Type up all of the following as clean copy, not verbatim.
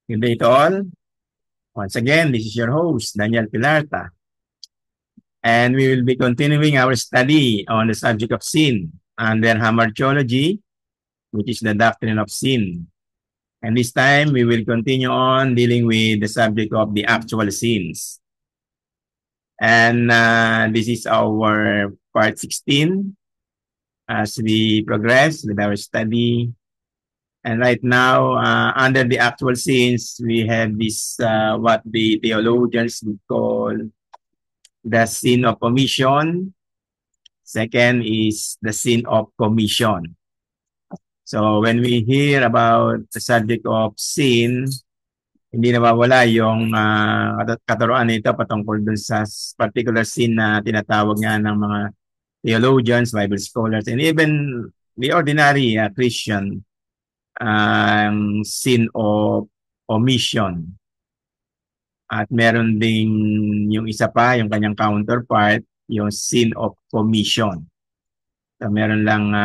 Good day to all. Once again, this is your host, Daniel Pilarta, and we will be continuing our study on the subject of sin under hamartiology, which is the doctrine of sin. And this time, we will continue on dealing with the subject of the actual sins. And this is our part 16 as we progress with our study. And right now, under the actual sins, we have this, what the theologians would call the sin of omission. Second is the sin of commission. So when we hear about the subject of sin, hindi nawawala yung katuruan nito patungkol dun sa particular sin na tinatawag nga ng mga theologians, Bible scholars, and even the ordinary Christian, sin of omission. At meron ding yung isa pa, yung kanyang counterpart, yung sin of commission. So meron lang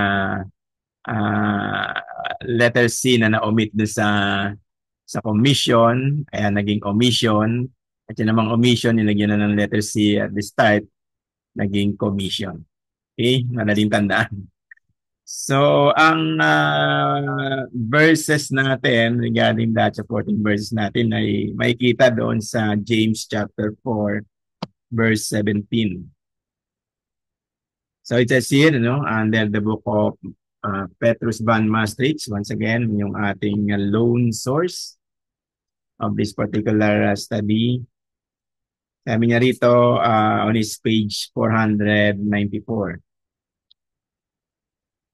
letter C na na-omit doon sa commission, kaya naging omission. At yun namang omission, nilagyan na ng letter C at the start, naging commission. Okay? Madaling tandaan. So, ang verses natin regarding that supporting verses natin ay makikita doon sa James chapter 4, verse 17. So, it says here, under the book of Petrus van Maastricht, once again, yung ating lone source of this particular study. Sabi niya rito on his page 494.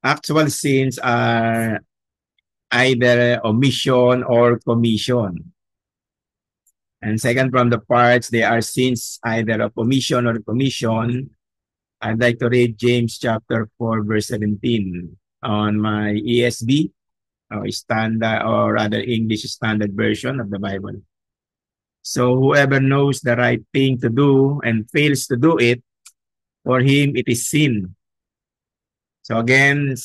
Actual sins are either omission or commission. And second from the parts, they are sins either of omission or commission. I'd like to read James chapter 4, verse 17 on my ESV, or standard, or rather English Standard Version of the Bible. So whoever knows the right thing to do and fails to do it, for him it is sin. So again,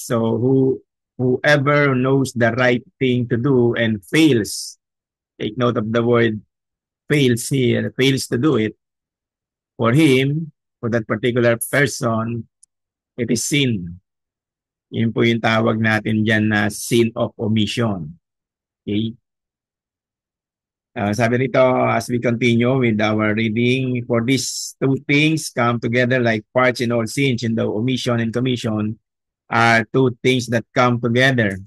whoever knows the right thing to do and fails, take note of the word fails here, fails to do it, for him, for that particular person, it is sin. Yun po yung tawag natin dyan na sin of omission. Okay? Sabi nito, as we continue with our reading, for these two things come together like parts in all sins, in the omission and commission, are two things that come together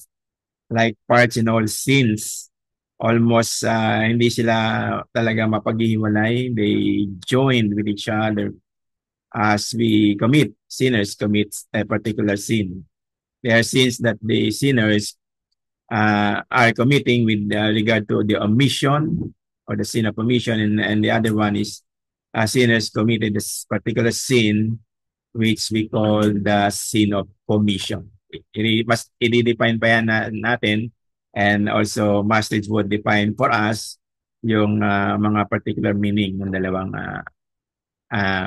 like parts in all sins. Almost hindi sila talaga mapaghihiwalay. They join with each other as sinners commit a particular sin. There are sins that the sinners are committing with regard to the omission or the sin of omission, and the other one is sinners committed this particular sin which we call the sin of commission. Mas i-define pa yan natin, and also Maastricht would define for us yung mga particular meaning ng dalawang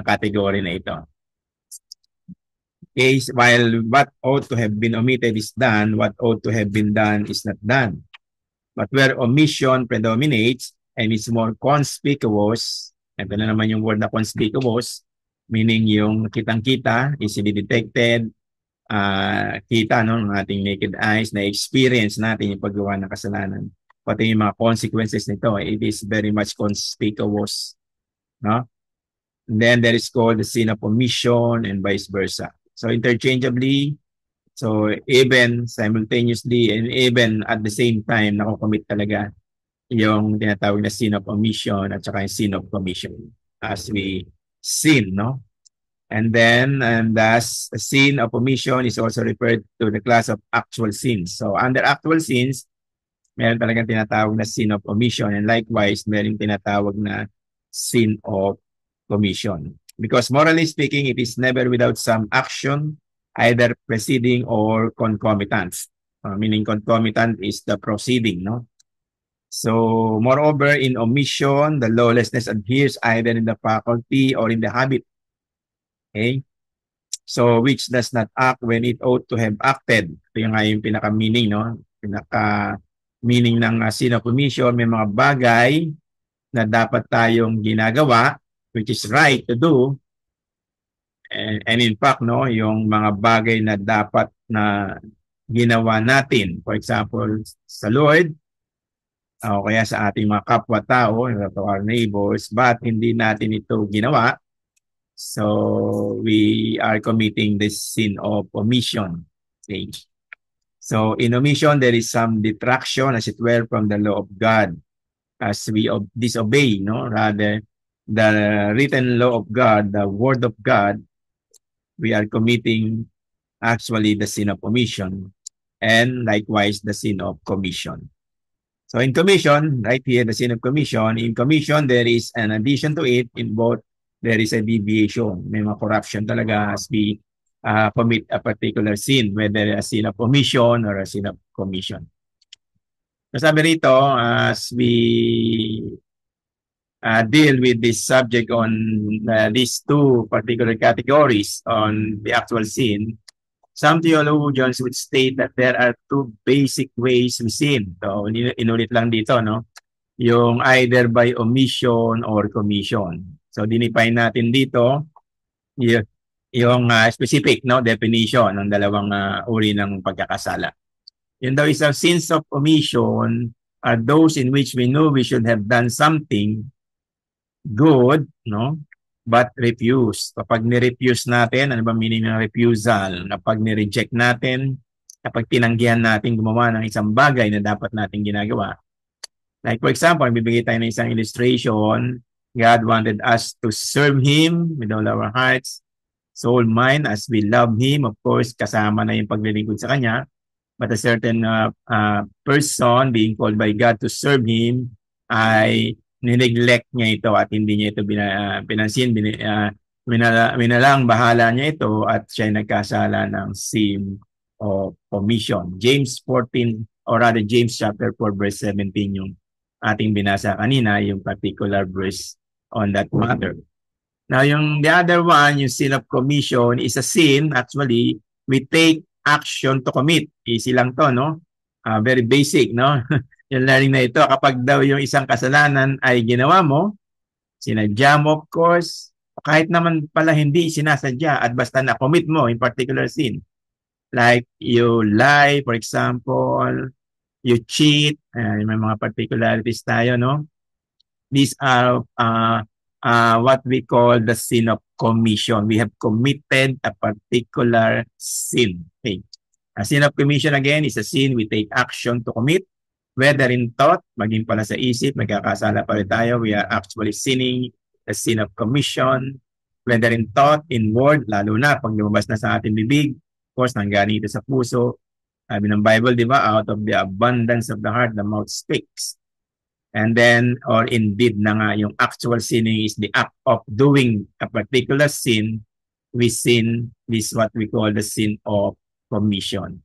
category na ito. Okay, while what ought to have been omitted is done, what ought to have been done is not done. But where omission predominates and is more conspicuous, ito na naman yung word na conspicuous, meaning yung kitang-kita, easily detected, kita ng ating naked eyes, na experience natin yung paggawa ng kasalanan. Pati yung mga consequences nito, it is very much conspicuous. No? And then there is called the sin of omission and vice versa. So interchangeably, so even simultaneously and even at the same time, nakocommit talaga yung tinatawag na sin of omission at saka yung sin of commission as we sin, no? And then, and thus, the sin of omission is also referred to the class of actual sins. So under actual sins, meron talagang tinatawag na sin of omission, and likewise, meron tinatawag na sin of commission. Because morally speaking, it is never without some action, either preceding or concomitant. Meaning concomitant is the proceeding, no? So, moreover, in omission, the lawlessness adheres either in the faculty or in the habit. Okay? So, which does not act when it ought to have acted. Ito yung pinaka-meaning, no? Meaning ng sin of omission, may mga bagay na dapat tayong ginagawa, which is right to do. And in fact, no, yung mga bagay na dapat na ginawa natin, for example, sa Lord, o kaya sa ating mga kapwa-tao, to our neighbors, but hindi natin ito ginawa, so we are committing the sin of omission. Okay. So in omission, there is some detraction, as it were, from the law of God, as we disobey, no? Rather, the written law of God, the word of God, we are committing actually the sin of omission, and likewise the sin of commission. So in commission, right here, the sin of commission, in commission, there is an addition to it. In both, there is a deviation. May mga corruption talaga as we commit a particular sin, whether a sin of omission or a sin of commission. So sabi rito, as we deal with this subject on these two particular categories on the actual sin, some theologians would state that there are two basic ways we sin. So, inulit lang dito, no? Yung either by omission or commission. So, dinefine natin dito yung specific, no, definition ng dalawang uri ng pagkakasala. Yun daw is sins of omission are those in which we know we should have done something good, no? But refuse. Kapag ni-refuse natin, ano ba meaning ng refusal? Kapag ni-reject natin, kapag tinanggihan natin gumawa ng isang bagay na dapat natin ginagawa. Like for example, bibigay tayo ng isang illustration. God wanted us to serve Him with all our hearts, soul, mind, as we love Him. Of course, kasama na yung paglilingkod sa Kanya. But a certain person being called by God to serve Him ay nineglect niya ito at hindi niya ito pinansin, minalang bahala niya ito at siya nagkasala ng sin o commission. James 14, or rather James chapter 4 verse 17 yung ating binasa kanina, yung particular verse on that matter. Now yung the other one, yung sin of commission, is a sin. Actually, we take action to commit. Easy lang to, no? Very basic, no? Yung learning na ito, kapag daw yung isang kasalanan ay ginawa mo, sinadya mo, of course, kahit naman pala hindi sinasadya at basta na-commit mo in particular sin. Like you lie, for example, you cheat, may mga particularities tayo, no? These are what we call the sin of commission. We have committed a particular sin. Okay. A sin of commission, again, is a sin we take action to commit. Whether in thought, maging pala sa isip, magkakasala pa rin tayo. We are actually sinning the sin of commission. Whether in thought, in word, lalo na pag lumabas na sa ating bibig, of course, nanggaling ito sa puso. Sabi ng Bible, di ba? Out of the abundance of the heart, the mouth speaks. And then, or indeed na nga, yung actual sinning is the act of doing a particular sin. We sin, this is what we call the sin of commission.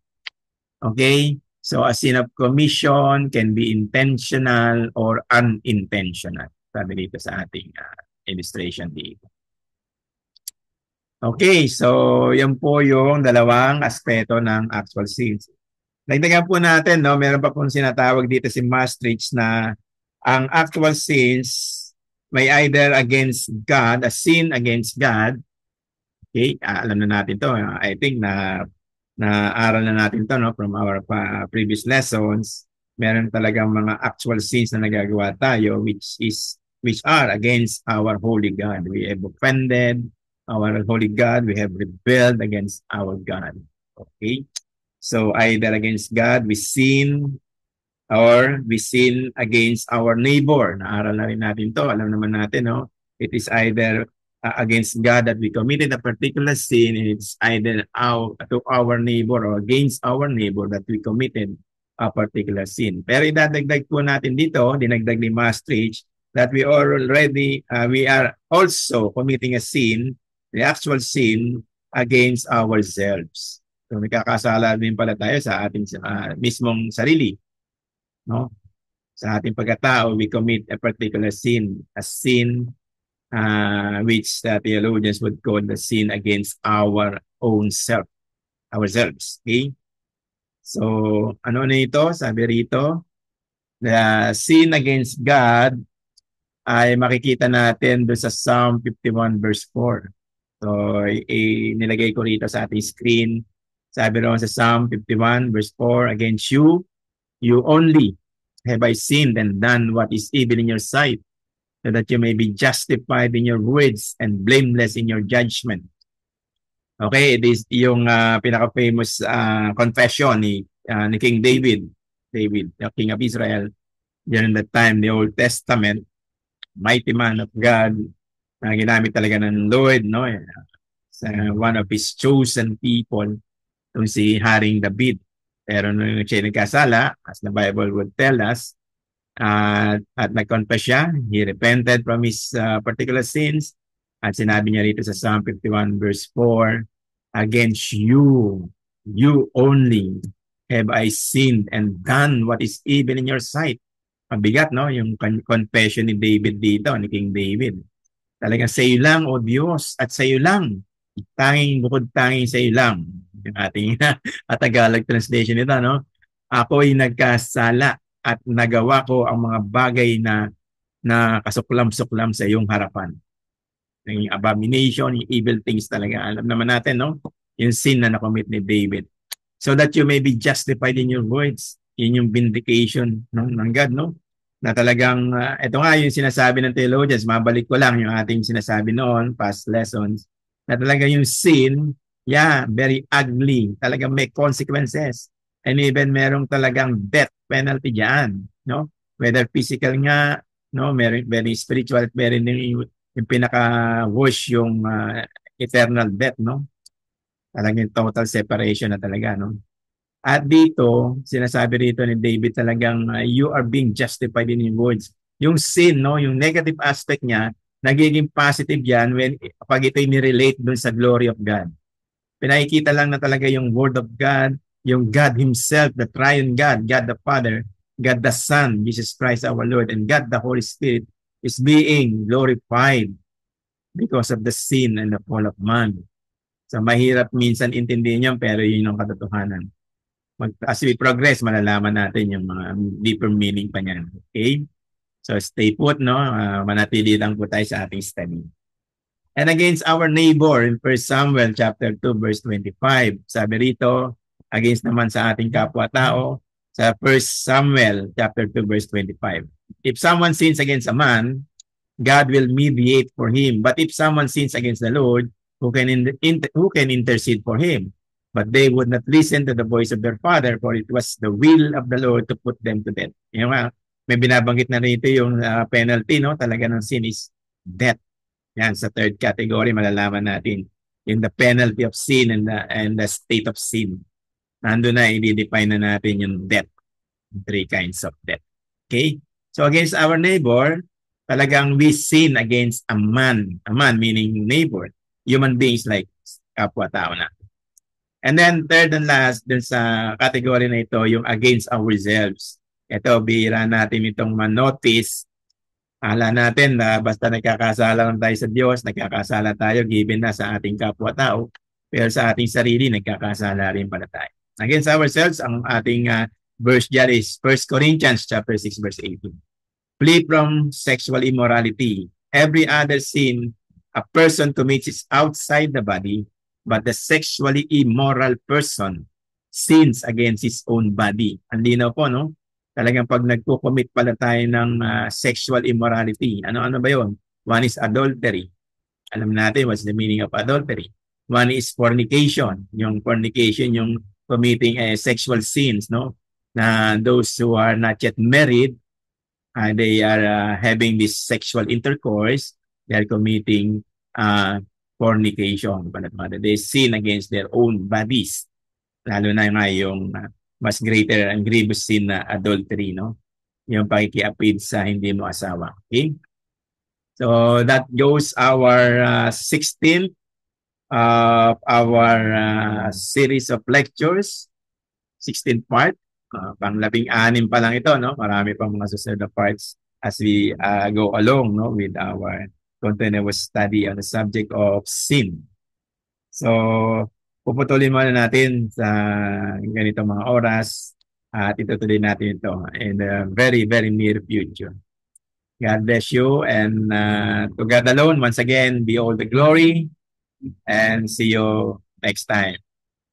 Okay? So a sin of commission can be intentional or unintentional. Sabi dito sa ating illustration dito. Okay, so yan po yung dalawang aspeto ng actual sins. Dagdagan po natin, no, meron pa pong sinatawag dito si Maastricht na ang actual sins may either against God, a sin against God. Okay, alam na natin to. I think na-aral na natin to, no, from our previous lessons. Meron talagang mga actual sins na nagagawa tayo which are against our holy God. We have offended our holy God. We have rebelled against our God. Okay? So either against God we sin, or we sin against our neighbor. Naaral na rin natin to. Alam naman natin, no? It is either against God that we committed a particular sin, and it's either to our neighbor or against our neighbor that we committed a particular sin. Pero idadagdag po natin dito, dinagdag ni Maastricht, that we are also committing a sin, the actual sin, against ourselves. So nagkakasala din pala tayo sa ating mismong sarili. No? Sa ating pagkatao, we commit a particular sin, a sin which the theologians would call the sin against our own self, ourselves. Okay? So, ano na ito? Sabi rito, The sin against God ay makikita natin doon sa Psalm 51 verse 4. So, nilagay ko rito sa ating screen. Sabi ron sa Psalm 51 verse 4, against you, you only have I sinned and done what is evil in your sight, so that you may be justified in your words and blameless in your judgment. Okay, it is yung pinaka-famous confession ni King David, the King of Israel, during that time, the Old Testament, mighty man of God, na ginamit talaga ng Lord, no? One of His chosen people, itong si Haring David. Pero nung siya nagkasala, as the Bible would tell us, at nag-confess siya, he repented from his particular sins, at sinabi niya rito sa Psalm 51 verse 4, against you, you only have I sinned and done what is evil in your sight. Mabigat, no? Yung confession ni David dito, ni King David. Talagang sa iyo lang, O Diyos, at sa iyo lang. Bukod tanging sa iyo lang. Yung ating Tagalog translation nito, no? Ako'y nagkasala at nagawa ko ang mga bagay na kasuklam-suklam sa iyong harapan. Yung abomination, yung evil things talaga. Alam naman natin, no? Yung sin na nakomit ni David. So that you may be justified in your words. Yun yung vindication, no, ng God, no? Na talagang, ito nga yung sinasabi ng theologians, mabalik ko lang yung ating sinasabi noon, past lessons, na talaga yung sin, yeah, very ugly. Talagang may consequences. And even merong talagang death penalty diyan, no? Whether physical nga, no, meron very spiritual, meron yung pinaka-worst yung eternal death, no? Talagang total separation na talaga, no? At dito, sinasabi rito ni David talagang you are being justified in your words. Yung sin, no, yung negative aspect niya, nagiging positive yan pag ito'y nirelate dun sa glory of God. Pinakikita lang na talaga yung word of God, yung God Himself, the triune God, God the Father, God the Son, Jesus Christ our Lord, and God the Holy Spirit is being glorified because of the sin and the fall of man. So mahirap minsan intindihin yan, pero yun yung katotohanan. As we progress, malalaman natin yung mga deeper meaning pa niyan. Okay? So stay put, no? Manatili lang po tayo sa ating study. And against our neighbor in 1 Samuel chapter 2 verse 25, sabi rito, against naman sa ating kapwa-tao, sa 1 Samuel chapter 2 verse 25. If someone sins against a man, God will mediate for him. But if someone sins against the Lord, who can intercede for him? But they would not listen to the voice of their father, for it was the will of the Lord to put them to death. Yung may binabanggit na rito yung penalty, no? Talaga ng sin is death. Yan, sa third category, malalaman natin in the penalty of sin and the state of sin. Nandun na, i-define na natin yung death. Three kinds of death. Okay? So against our neighbor, talagang we sin against a man. A man meaning neighbor. Human beings like kapwa-tao na. And then third and last, dun sa category na ito, yung against ourselves. Ito, bihira natin itong ma-notice. Ala natin na basta nagkakasala lang tayo sa Diyos, nagkakasala tayo given na sa ating kapwa-tao, pero sa ating sarili, nagkakasala rin pala tayo. Against ourselves, ang ating verse dyan is 1 Corinthians chapter 6 verse 18. Flee from sexual immorality. Every other sin a person commits is outside the body, but the sexually immoral person sins against his own body. Ang linaw po, no? Talagang pag nagko-commit pala tayo ng sexual immorality, ano-ano ba yun? One is adultery. Alam natin what's the meaning of adultery. One is fornication. Yung fornication, yung committing sexual sins, no? Na those who are not yet married, they are having this sexual intercourse, they are committing fornication. They sin against their own bodies. Lalo na nga yung mas greater and grievous sin na adultery, no? Yung pakikiapid sa hindi mo asawa. Okay? So that goes our 16th of our series of lectures, 16th part. Pang 16 pa lang ito, no? Marami pang mga susunod na parts as we go along, no, with our continuous study on the subject of sin. So, puputulin muna natin sa ganitong mga oras At itutuloy natin ito in the very, very near future. God bless you, and to God alone, once again, be all the glory, and see you next time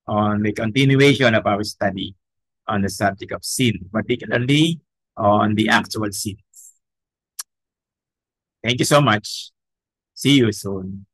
on the continuation of our study on the subject of sin, particularly on the actual sin. Thank you so much. See you soon.